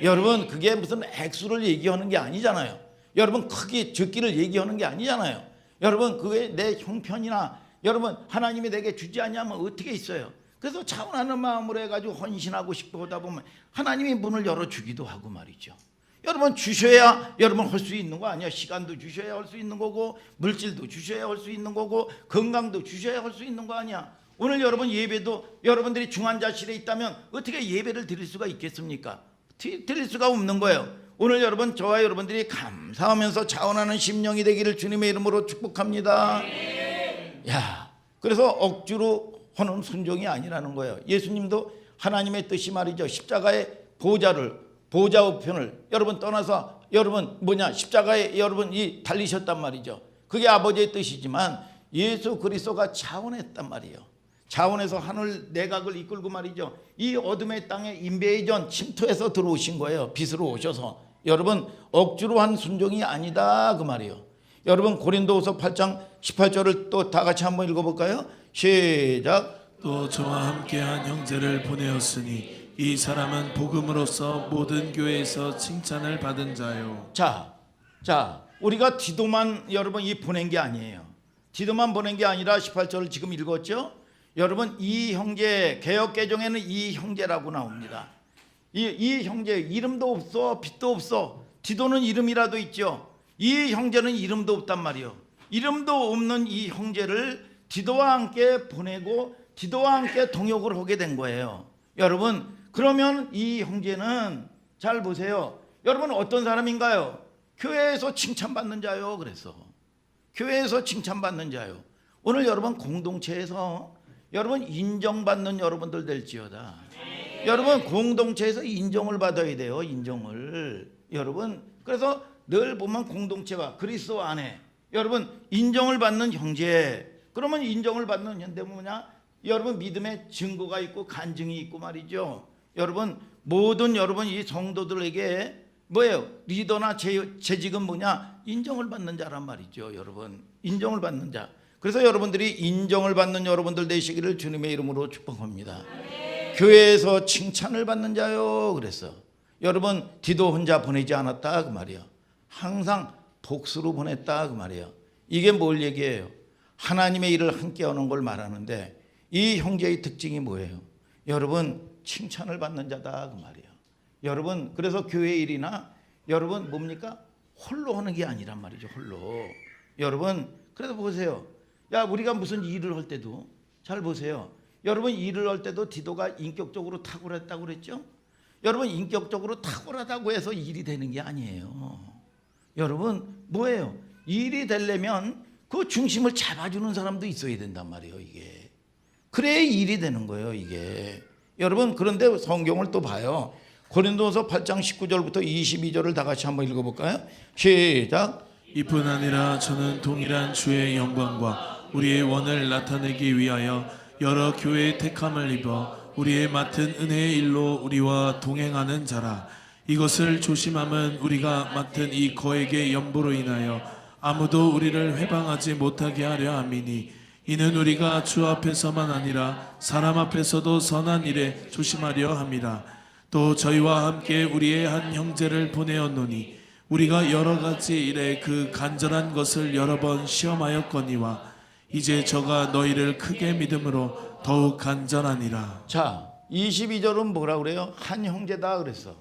여러분 그게 무슨 액수를 얘기하는 게 아니잖아요. 여러분 크기 적기를 얘기하는 게 아니잖아요. 여러분 그게 내 형편이나 여러분 하나님이 내게 주지 않냐면 어떻게 있어요. 그래서 자원하는 마음으로 해가지고 헌신하고 싶어 하다 보면 하나님이 문을 열어주기도 하고 말이죠. 여러분 주셔야 여러분 할 수 있는 거 아니야. 시간도 주셔야 할 수 있는 거고 물질도 주셔야 할 수 있는 거고 건강도 주셔야 할 수 있는 거 아니야. 오늘 여러분 예배도 여러분들이 중환자실에 있다면 어떻게 예배를 드릴 수가 있겠습니까? 드릴 수가 없는 거예요. 오늘 여러분 저와 여러분들이 감사하면서 자원하는 심령이 되기를 주님의 이름으로 축복합니다. 야, 그래서 억지로 하는 순종이 아니라는 거예요. 예수님도 하나님의 뜻이 말이죠. 십자가의 보좌 우편을 여러분 떠나서 여러분 십자가에 여러분 달리셨단 말이죠. 그게 아버지의 뜻이지만 예수 그리스도가 자원했단 말이에요. 자원해서 하늘 내각을 이끌고 말이죠. 이 어둠의 땅에 인베이전 침투해서 들어오신 거예요. 빛으로 오셔서 여러분 억지로 한 순종이 아니다 그 말이에요. 여러분 고린도후서 8장 18절을 또 다 같이 한번 읽어볼까요? 시작. 또 저와 함께한 형제를 보내었으니 이 사람은 복음으로써 모든 교회에서 칭찬을 받은 자요. 자, 우리가 디도만 여러분 보낸 게 아니에요. 디도만 보낸 게 아니라 18절을 지금 읽었죠? 여러분 이 형제 개역개정에는 이 형제라고 나옵니다. 이 형제 이름도 없어 빛도 없어. 디도는 이름이라도 있죠. 이 형제는 이름도 없단 말이에요. 이름도 없는 이 형제를 디도와 함께 보내고 디도와 함께 동역을 하게 된 거예요. 여러분 그러면 이 형제는 잘 보세요. 여러분 어떤 사람인가요? 교회에서 칭찬받는 자요. 그래서 교회에서 칭찬받는 자요. 오늘 여러분 공동체에서 여러분 인정받는 여러분들 될지어다. 여러분 공동체에서 인정을 받아야 돼요. 인정을. 여러분 그래서 늘 보면 공동체와 그리스도 안에 여러분 인정을 받는 형제. 그러면 인정을 받는 현대 뭐냐? 여러분 믿음의 증거가 있고 간증이 있고 말이죠. 여러분 모든 여러분 이 성도들에게 뭐예요? 리더나 재직은 뭐냐? 인정을 받는 자란 말이죠. 여러분 인정을 받는 자. 그래서 여러분들이 인정을 받는 여러분들 되시기를 주님의 이름으로 축복합니다. 교회에서 칭찬을 받는 자요. 그래서 여러분 디도 혼자 보내지 않았다 그 말이에요. 항상 복수로 보냈다 그 말이에요. 이게 뭘 얘기해요? 하나님의 일을 함께 하는 걸 말하는데 이 형제의 특징이 뭐예요? 여러분 칭찬을 받는 자다 그 말이에요. 여러분 그래서 교회 일이나 여러분 뭡니까? 홀로 하는 게 아니란 말이죠. 홀로. 여러분 그래서 보세요. 야 우리가 무슨 일을 할 때도 잘 보세요. 여러분 일을 할 때도 디도가 인격적으로 탁월했다고 그랬죠? 여러분 인격적으로 탁월하다고 해서 일이 되는 게 아니에요. 여러분 뭐예요? 일이 되려면 그 중심을 잡아주는 사람도 있어야 된단 말이에요. 이게 그래야 일이 되는 거예요. 이게 여러분 그런데 성경을 또 봐요. 고린도서 8장 19절부터 22절을 다 같이 한번 읽어볼까요? 시작. 이뿐 아니라 저는 동일한 주의 영광과 우리의 원을 나타내기 위하여 여러 교회의 택함을 입어 우리의 맡은 은혜의 일로 우리와 동행하는 자라. 이것을 조심함은 우리가 맡은 이 거액의 연보로 인하여 아무도 우리를 회방하지 못하게 하려 함이니, 이는 우리가 주 앞에서만 아니라 사람 앞에서도 선한 일에 조심하려 함이라. 또 저희와 함께 우리의 한 형제를 보내었노니 우리가 여러 가지 일에 그 간절한 것을 여러 번 시험하였거니와 이제 저가 너희를 크게 믿음으로 더욱 간절하니라. 자, 22절은 뭐라 그래요? 한 형제다 그랬어.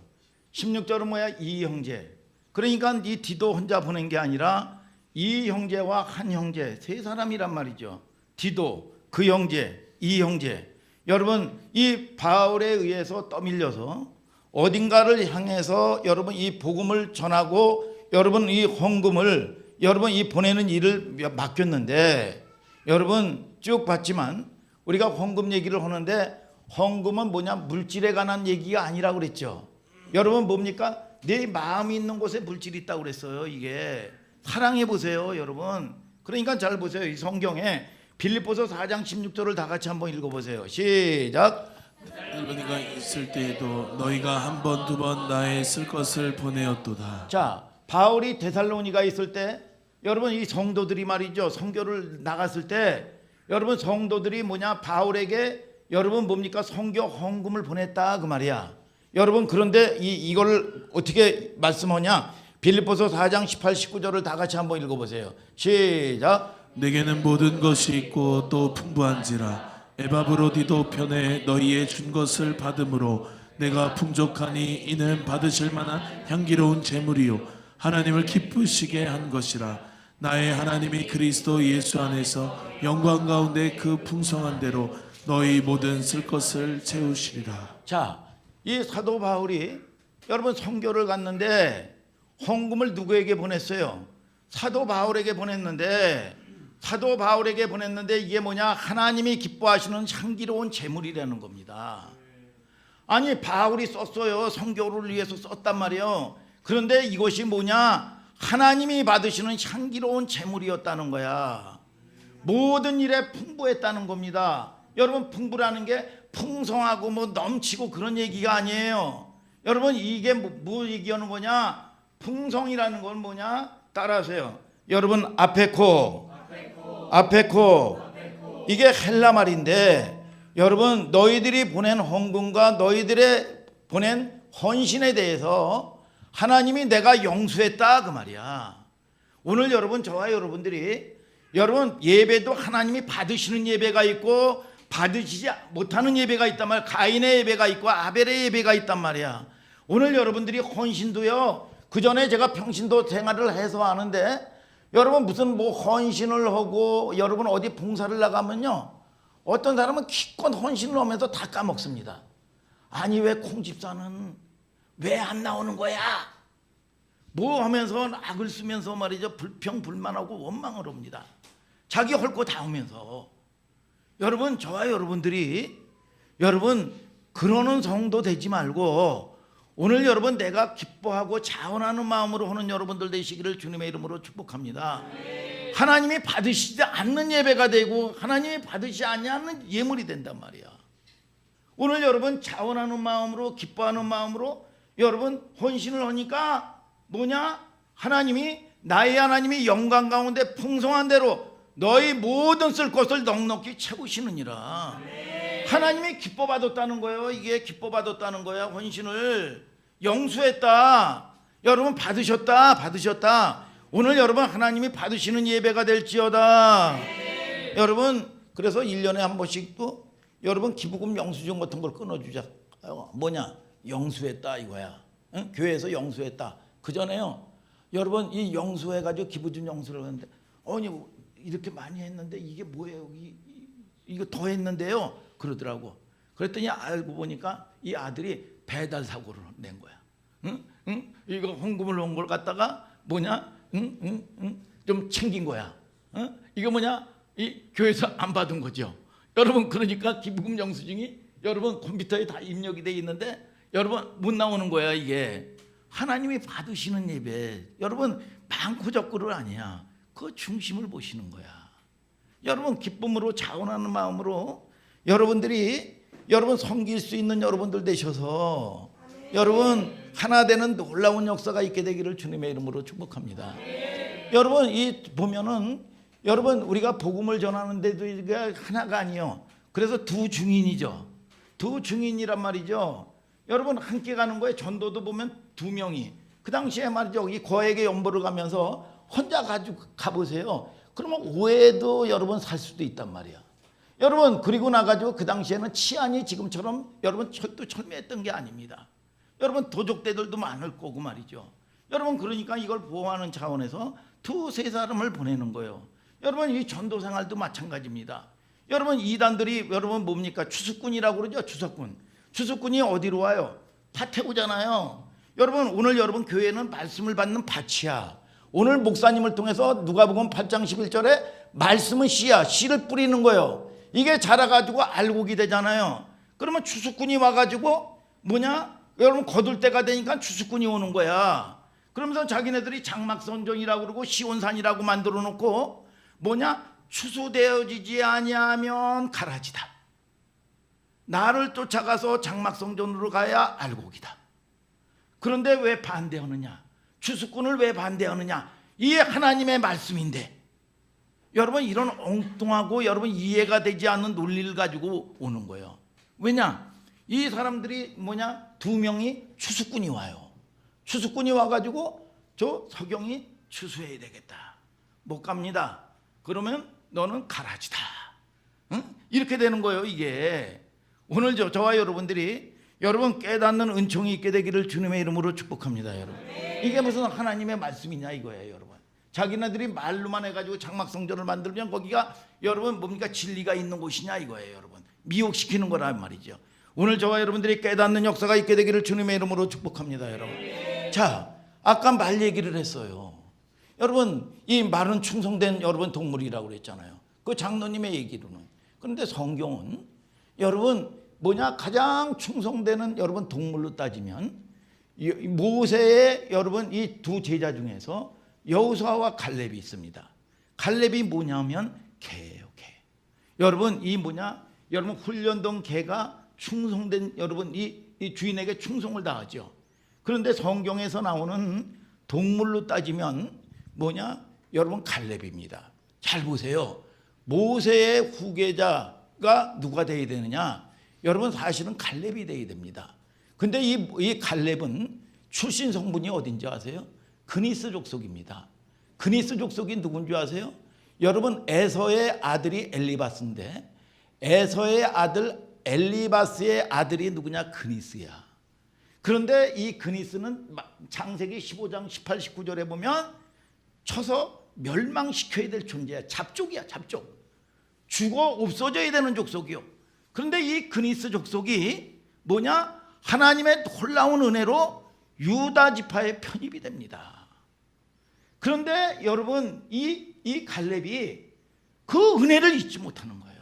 16절은 뭐야? 이 형제. 그러니까 이 디도 혼자 보낸 게 아니라 이 형제와 한 형제 세 사람이란 말이죠. 디도, 그 형제, 이 형제. 여러분 이 바울에 의해서 떠밀려서 어딘가를 향해서 여러분 이 복음을 전하고 여러분 이 헌금을 여러분 이 보내는 일을 맡겼는데, 여러분 쭉 봤지만 우리가 헌금 얘기를 하는데 헌금은 뭐냐? 물질에 관한 얘기가 아니라고 그랬죠. 여러분 뭡니까? 내 마음이 있는 곳에 물질이 있다고 그랬어요. 이게 사랑해 보세요, 여러분. 그러니까 잘 보세요. 이 성경에 빌립보서 4장 16절을 다 같이 한번 읽어보세요. 시작. 너희가 있을 때에도 너희가 한 번 두 번 나의 쓸 것을 보내었도다. 자, 바울이 데살로니가 있을 때 여러분 이 성도들이 말이죠, 선교를 나갔을 때 여러분 성도들이 뭐냐? 바울에게 여러분 뭡니까? 선교 헌금을 보냈다 그 말이야. 여러분 그런데 이걸 어떻게 말씀하냐? 빌립보서 4장 18, 19절을 다 같이 한번 읽어보세요. 시작. 내게는 모든 것이 있고 또 풍부한지라. 에바브로디도 편에 너희의 준 것을 받음으로 내가 풍족하니 이는 받으실 만한 향기로운 제물이요 하나님을 기쁘시게 한 것이라. 나의 하나님이 그리스도 예수 안에서 영광 가운데 그 풍성한 대로 너희 모든 쓸 것을 채우시리라. 자, 이 사도 바울이 여러분 선교를 갔는데 헌금을 누구에게 보냈어요? 사도 바울에게 보냈는데, 사도 바울에게 보냈는데 이게 뭐냐? 하나님이 기뻐하시는 향기로운 제물이라는 겁니다. 아니 바울이 썼어요. 선교를 위해서 썼단 말이에요. 그런데 이것이 뭐냐? 하나님이 받으시는 향기로운 제물이었다는 거야. 모든 일에 풍부했다는 겁니다. 여러분 풍부라는 게 풍성하고 뭐 넘치고 그런 얘기가 아니에요. 여러분 이게 뭐 얘기하는 거냐? 풍성이라는 건 뭐냐? 따라하세요. 여러분 아페코. 이게 헬라 말인데, 여러분 너희들이 보낸 헌금과 너희들의 보낸 헌신에 대해서 하나님이 내가 용서했다 그 말이야. 오늘 여러분 저와 여러분들이 여러분 예배도 하나님이 받으시는 예배가 있고 받으시지 못하는 예배가 있단 말이야. 가인의 예배가 있고 아벨의 예배가 있단 말이야. 오늘 여러분들이 헌신도요, 그 전에 제가 평신도 생활을 해서 아는데 여러분 무슨 뭐 헌신을 하고 여러분 어디 봉사를 나가면요, 어떤 사람은 기껏 헌신을 하면서 다 까먹습니다. 아니 왜 콩집사는 왜 안 나오는 거야? 뭐 하면서 악을 쓰면서 말이죠, 불평불만하고 원망을 합니다. 자기 할 거 다 하면서. 여러분 저와 여러분들이 여러분 그러는 성도 되지 말고 오늘 여러분 내가 기뻐하고 자원하는 마음으로 하는 여러분들 되시기를 주님의 이름으로 축복합니다. 하나님이 받으시지 않는 예배가 되고 하나님이 받으시지 않는 예물이 된단 말이야. 오늘 여러분 자원하는 마음으로 기뻐하는 마음으로 여러분 헌신을 하니까 뭐냐? 하나님이 나의 하나님이 영광 가운데 풍성한 대로 너희 모든 쓸 것을 넉넉히 채우시느니라. 하나님이 기뻐 받았다는 거예요. 이게 기뻐 받았다는 거야. 헌신을 영수했다. 여러분 받으셨다. 오늘 여러분 하나님이 받으시는 예배가 될지어다. 여러분 그래서 1년에 한 번씩 또 여러분 기부금 영수증 같은 걸 끊어주자. 뭐냐? 영수했다 이거야. 응? 교회에서 영수했다. 그 전에요, 여러분 이 영수해가지고 기부금 영수를 하는데 아니 이렇게 많이 했는데 이게 뭐예요? 이거 더 했는데요 그러더라고. 그랬더니 알고 보니까 이 아들이 배달 사고를 낸 거야. 응? 이거 헌금을 온 걸 갖다가 뭐냐? 좀 챙긴 거야. 이거 뭐냐? 이 교회에서 안 받은 거죠. 여러분 그러니까 기부금 영수증이 여러분 컴퓨터에 다 입력이 돼 있는데 여러분 못 나오는 거야. 이게 하나님이 받으시는 예배, 여러분 많고 적고를 아니야. 그 중심을 보시는 거야. 여러분 기쁨으로 자원하는 마음으로 여러분들이 여러분 섬길 수 있는 여러분들 되셔서 여러분 하나 되는 놀라운 역사가 있게 되기를 주님의 이름으로 축복합니다. 여러분 이 보면은 여러분 우리가 복음을 전하는데도 이게 하나가 아니요. 그래서 두 증인이죠. 두 증인이란 말이죠. 여러분 함께 가는 거에 전도도 보면 두 명이 그 당시에 말이죠. 이 거액의 연보를 가면서 혼자 가지고 가보세요. 그러면 오해도 여러분 살 수도 있단 말이야. 여러분 그리고 나가지고 그 당시에는 치안이 지금처럼 여러분 철두철미했던 게 아닙니다. 여러분 도적대들도 많을 거고 말이죠. 여러분 그러니까 이걸 보호하는 차원에서 두세 사람을 보내는 거예요. 여러분 이 전도 생활도 마찬가지입니다. 여러분 이단들이 여러분 뭡니까? 추수꾼이라고 그러죠. 추수꾼이 어디로 와요? 밭에 오잖아요. 여러분 오늘 여러분 교회는 말씀을 받는 밭이야. 오늘 목사님을 통해서 누가복음 8장 11절에 말씀은 씨야. 씨를 뿌리는 거예요. 이게 자라가지고 알곡이 되잖아요. 그러면 추수꾼이 와가지고 뭐냐? 여러분 거둘 때가 되니까 추수꾼이 오는 거야. 그러면서 자기네들이 장막선전이라고 그러고 시온산이라고 만들어 놓고 뭐냐? 추수되어지지 아니하면 가라지다. 나를 쫓아가서 장막성전으로 가야 알곡이다. 그런데 왜 반대하느냐? 추수꾼을 왜 반대하느냐? 이게 하나님의 말씀인데 여러분 이런 엉뚱하고 여러분 이해가 되지 않는 논리를 가지고 오는 거예요. 왜냐? 이 사람들이 뭐냐? 두 명이 추수꾼이 와요. 추수꾼이 와가지고 저 서경이 추수해야 되겠다. 못 갑니다. 그러면 너는 가라지다. 응? 이렇게 되는 거예요. 이게 오늘 저와 여러분들이 여러분 깨닫는 은총이 있게 되기를 주님의 이름으로 축복합니다. 여러분 이게 무슨 하나님의 말씀이냐 이거예요. 여러분 자기네들이 말로만 해가지고 장막성전을 만들면 거기가 여러분 뭡니까? 진리가 있는 곳이냐 이거예요. 여러분 미혹시키는 거란 말이죠. 오늘 저와 여러분들이 깨닫는 역사가 있게 되기를 주님의 이름으로 축복합니다. 여러분 자 아까 말 얘기를 했어요. 여러분 이 말은 충성된 여러분 동물이라고 그랬잖아요. 그 장로님의 얘기로는. 그런데 성경은 여러분 뭐냐? 가장 충성되는 여러분 동물로 따지면 모세의 여러분 이 두 제자 중에서 여호수아와 갈렙이 있습니다. 갈렙이 뭐냐면 개예요. 개. 여러분 이 뭐냐? 여러분 훈련된 개가 충성된 여러분 이 주인에게 충성을 다하죠. 그런데 성경에서 나오는 동물로 따지면 뭐냐? 여러분 갈렙입니다. 잘 보세요. 모세의 후계자가 누가 되어야 되느냐? 여러분 사실은 갈렙이 되어야 됩니다. 근데 이 갈렙은 출신 성분이 어딘지 아세요? 그니스 족속입니다. 그니스 족속이 누군지 아세요? 여러분 에서의 아들이 엘리바스인데 에서의 아들 엘리바스의 아들이 누구냐? 그니스야. 그런데 이 그니스는 창세기 15장 18, 19절에 보면 쳐서 멸망시켜야 될 존재야. 잡족이야. 잡족. 죽어 없어져야 되는 족속이요. 그런데 이 그니스 족속이 뭐냐? 하나님의 놀라운 은혜로 유다 지파에 편입이 됩니다. 그런데 여러분 이 갈렙이 그 은혜를 잊지 못하는 거예요.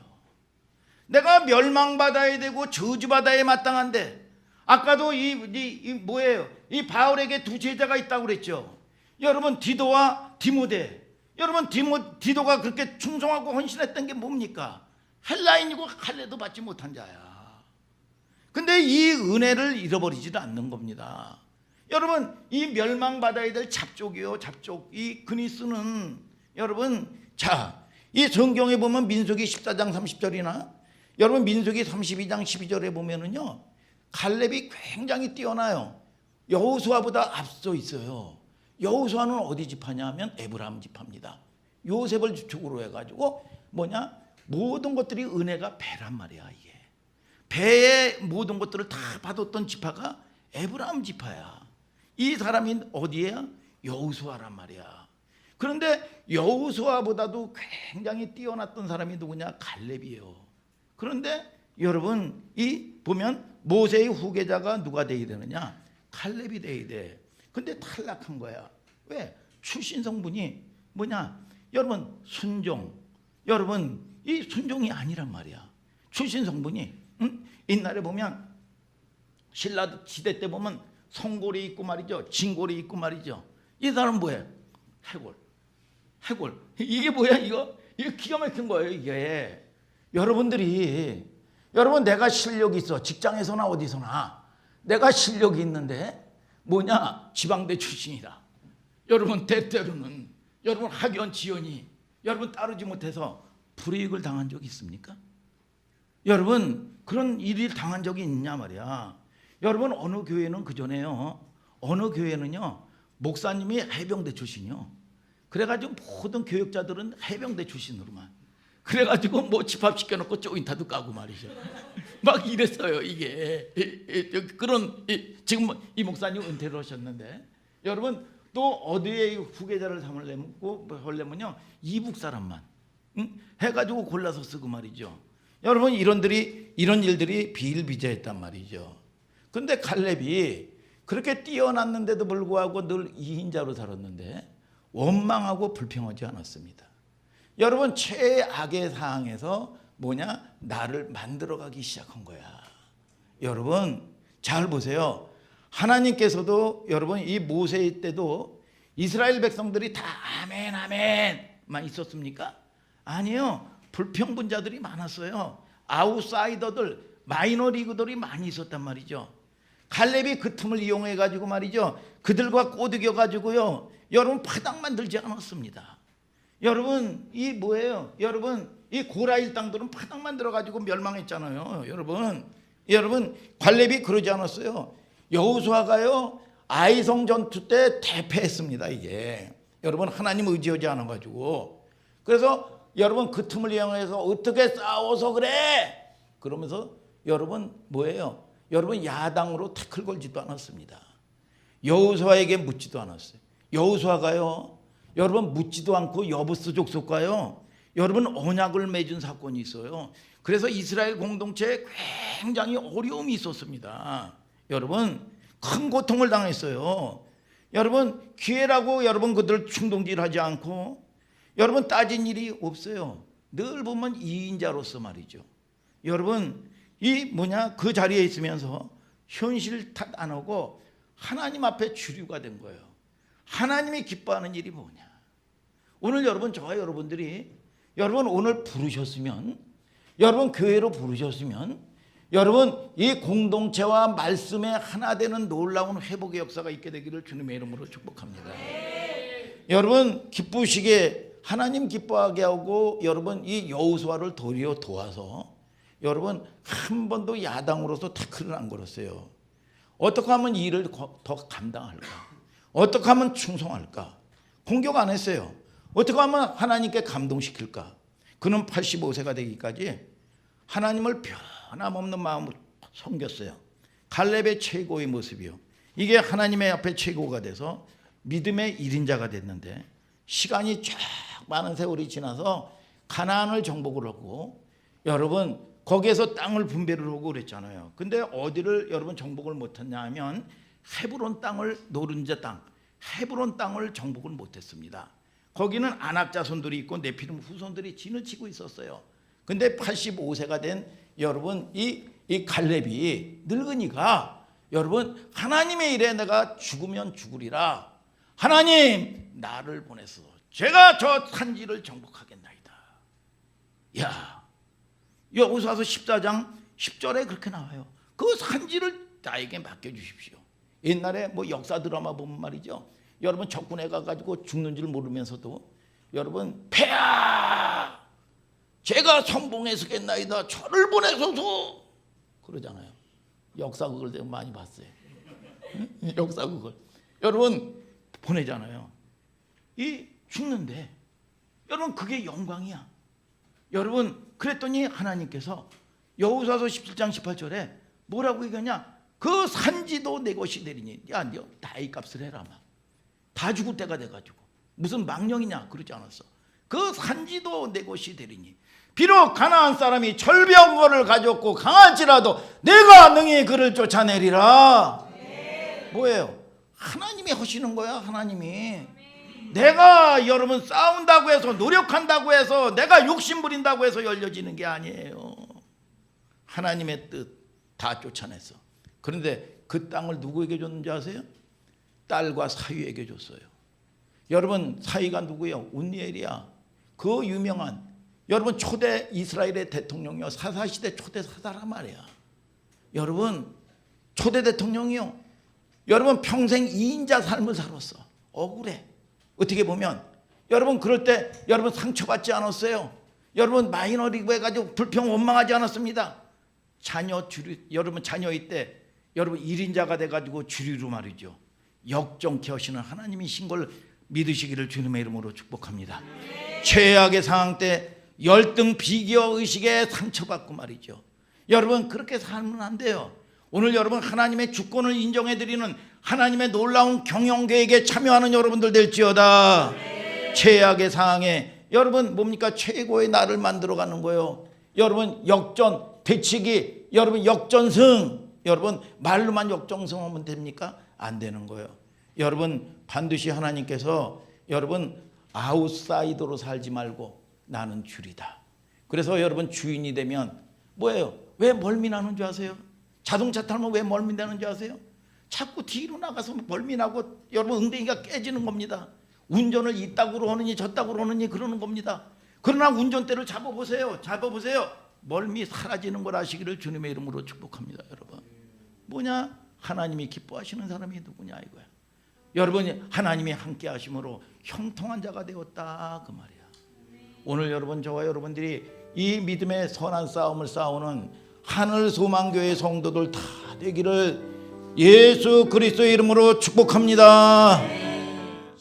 내가 멸망받아야 되고 저주받아야 마땅한데 아까도 뭐예요? 이 바울에게 두 제자가 있다고 그랬죠. 여러분 디도와 디모데. 여러분 디도가 그렇게 충성하고 헌신했던 게 뭡니까? 헬라인이고 할례도 받지 못한 자야. 근데 이 은혜를 잃어버리지도 않는 겁니다. 여러분 이 멸망받아야 될 잡족이요. 잡족. 이 그니스는 여러분 자, 이 성경에 보면 민수기 14장 30절이나 여러분 민수기 32장 12절에 보면은요. 갈렙이 굉장히 뛰어나요. 여호수아보다 앞서 있어요. 여호수아는 어디 지파냐 하면 에브라임 지파입니다. 요셉을 주축으로 해가지고 뭐냐? 모든 것들이 은혜가 배란 말이야. 이게 배의 모든 것들을 다 받았던 지파가 에브라임 지파야. 이 사람이 어디에요? 여호수아란 말이야. 그런데 여호수아보다도 굉장히 뛰어났던 사람이 누구냐? 갈렙이에요. 그런데 여러분 이 보면 모세의 후계자가 누가 되어야 되느냐? 갈렙이 되어야 돼. 근데 탈락한 거야. 왜? 출신 성분이 뭐냐? 여러분 순종, 여러분 이 순종이 아니란 말이야. 출신 성분이 옛날에 보면 신라 시대 때 보면 성골이 있고 말이죠, 진골이 있고 말이죠. 이 사람 뭐예요? 해골. 이게 뭐야 이거 기가 막힌 거예요 이게. 여러분 내가 실력이 있어. 직장에서나 어디서나 내가 실력이 있는데 뭐냐, 지방대 출신이다. 여러분 때때로는 여러분 학연 지연이 여러분 따르지 못해서 불이익을 당한 적이 있습니까? 여러분 그런 일이 당한 적이 있냐 말이야. 여러분 어느 교회는 그전에요, 어느 교회는요 목사님이 해병대 출신이요. 그래가지고 모든 교육자들은 해병대 출신으로만, 그래가지고 뭐 집합시켜놓고 조인타도 까고 말이죠. 막 이랬어요 이게. 그런 지금 이 목사님 은퇴를 하셨는데, 여러분 또 어디에 후계자를 삼으려면요 이북 사람만 해가지고 골라서 쓰고 말이죠. 여러분 이런 일들이 비일비재했단 말이죠. 근데 갈렙이 그렇게 뛰어났는데도 불구하고 늘 2인자로 살았는데 원망하고 불평하지 않았습니다. 여러분 최악의 상황에서 뭐냐, 나를 만들어가기 시작한 거야. 여러분 잘 보세요. 하나님께서도 여러분 이 모세 때도 이스라엘 백성들이 다 아멘 아멘만 있었습니까? 아니요. 불평분자들이 많았어요. 아웃사이더들, 마이너리그들이 많이 있었단 말이죠. 갈렙이 그 틈을 이용해 가지고 말이죠, 그들과 꼬드겨 가지고요 여러분 파당 만들지 않았습니다. 여러분 이 뭐예요? 여러분 이 고라일 땅들은 파당 만들어 가지고 멸망했잖아요. 여러분 갈렙이 그러지 않았어요. 여호수아가요 아이성 전투 때 대패했습니다. 이게 여러분 하나님 의지하지 않아 가지고. 그래서 여러분 그 틈을 이용해서 어떻게 싸워서 그래? 그러면서 여러분 뭐예요? 여러분 야당으로 태클 걸지도 않았습니다. 여호수아에게 묻지도 않았어요. 여호수아가요 여러분 묻지도 않고 여부스 족속과요 여러분 언약을 맺은 사건이 있어요. 그래서 이스라엘 공동체에 굉장히 어려움이 있었습니다. 여러분 큰 고통을 당했어요. 여러분 기회라고 여러분 그들 충동질하지 않고 여러분 따진 일이 없어요. 늘 보면 2인자로서 말이죠. 여러분 이 뭐냐, 그 자리에 있으면서 현실 탓 안 하고 하나님 앞에 주류가 된 거예요. 하나님이 기뻐하는 일이 뭐냐. 오늘 여러분 저와 여러분들이 여러분 오늘 부르셨으면, 여러분 교회로 부르셨으면 여러분 이 공동체와 말씀에 하나 되는 놀라운 회복의 역사가 있게 되기를 주님의 이름으로 축복합니다. 여러분 기쁘시게 하나님 기뻐하게 하고 여러분 이 여호수아를 도리어 도와서 여러분 한 번도 야당으로서 태클을 안 걸었어요. 어떻게 하면 이 일을 더 감당할까? 어떻게 하면 충성할까? 공격 안 했어요. 어떻게 하면 하나님께 감동시킬까? 그는 85세가 되기까지 하나님을 변함없는 마음으로 섬겼어요. 갈렙의 최고의 모습이요. 이게 하나님의 앞에 최고가 돼서 믿음의 1인자가 됐는데, 시간이 쫙 많은 세월이 지나서 가나안을 정복을 하고 여러분 거기에서 땅을 분배를 하고 그랬잖아요. 근데 어디를 여러분 정복을 못했냐 하면 헤브론 땅을, 노른자 땅, 헤브론 땅을 정복을 못했습니다. 거기는 아낙 자손들이 있고 네피림 후손들이 진을 치고 있었어요. 근데 85세가 된 여러분 이 갈렙이 늙으니까 여러분 하나님의 일에 내가 죽으면 죽으리라. 하나님 나를 보내서 제가 저 산지를 정복하겠나이다. 야, 여호수아서 14장 10절에 그렇게 나와요. 그 산지를 나에게 맡겨주십시오. 옛날에 뭐 역사 드라마 보면 말이죠, 여러분 적군에 가가지고 죽는 줄 모르면서도 여러분 폐하 제가 선봉에서겠나이다 저를 보내소서 그러잖아요. 역사극을 많이 봤어요. 역사극을 여러분 보내잖아요. 이 죽는데 여러분 그게 영광이야. 여러분 그랬더니 하나님께서 여호수아서 17장 18절에 뭐라고 얘기하냐, 그 산지도 내 것이 되리니. 야, 너 나이 값을 해라. 막 다 죽을 때가 돼가지고 무슨 망령이냐 그러지 않았어. 그 산지도 내 것이 되리니 비록 가나안 사람이 절병거를 가졌고 강할지라도 내가 능히 그를 쫓아내리라. 뭐예요? 하나님이 하시는 거야. 하나님이. 내가 여러분 싸운다고 해서 노력한다고 해서 내가 욕심 부린다고 해서 열려지는 게 아니에요. 하나님의 뜻 다 쫓아내서. 그런데 그 땅을 누구에게 줬는지 아세요? 딸과 사위에게 줬어요. 여러분 사위가 누구예요? 운니엘이야. 그 유명한 여러분 초대 이스라엘의 대통령이요, 사사시대 초대 사사란 말이야. 여러분 초대 대통령이요, 여러분 평생 2인자 삶을 살았어. 억울해. 어떻게 보면 여러분 그럴 때 여러분 상처받지 않았어요? 여러분 마이너리그 해가지고 불평 원망하지 않았습니다. 자녀 주류, 여러분 자녀일 때 여러분 1인자가 돼가지고 주류로 말이죠, 역정케 하시는 하나님이신 걸 믿으시기를 주님의 이름으로 축복합니다. 최악의 상황 때 열등 비교 의식에 상처받고 말이죠, 여러분 그렇게 살면 안 돼요. 오늘 여러분 하나님의 주권을 인정해드리는 하나님의 놀라운 경영계획에 참여하는 여러분들 될지어다. 최악의 상황에 여러분 뭡니까? 최고의 나를 만들어가는 거예요. 여러분 역전 되치기, 여러분 역전승, 여러분 말로만 역전승하면 됩니까? 안 되는 거예요. 여러분 반드시 하나님께서 여러분 아웃사이더로 살지 말고 나는 줄이다. 그래서 여러분 주인이 되면 뭐예요? 왜 멀미나는 줄 아세요? 자동차 타면 왜 멀미나는 줄 아세요? 자꾸 뒤로 나가서 멀미나고 여러분 엉덩이가 깨지는 겁니다. 운전을 이따구로 하느니 저따구로 하느니 그러는 겁니다. 그러나 운전대를 잡아보세요. 멀미 사라지는 걸 아시기를 주님의 이름으로 축복합니다. 여러분 뭐냐? 하나님이 기뻐하시는 사람이 누구냐 이거야. 여러분 하나님이 함께 하심으로 형통한 자가 되었다 그 말이야. 오늘 여러분 저와 여러분들이 이 믿음의 선한 싸움을 싸우는 하늘 소망교회 성도들 다 되기를 예수 그리스도의 이름으로 축복합니다.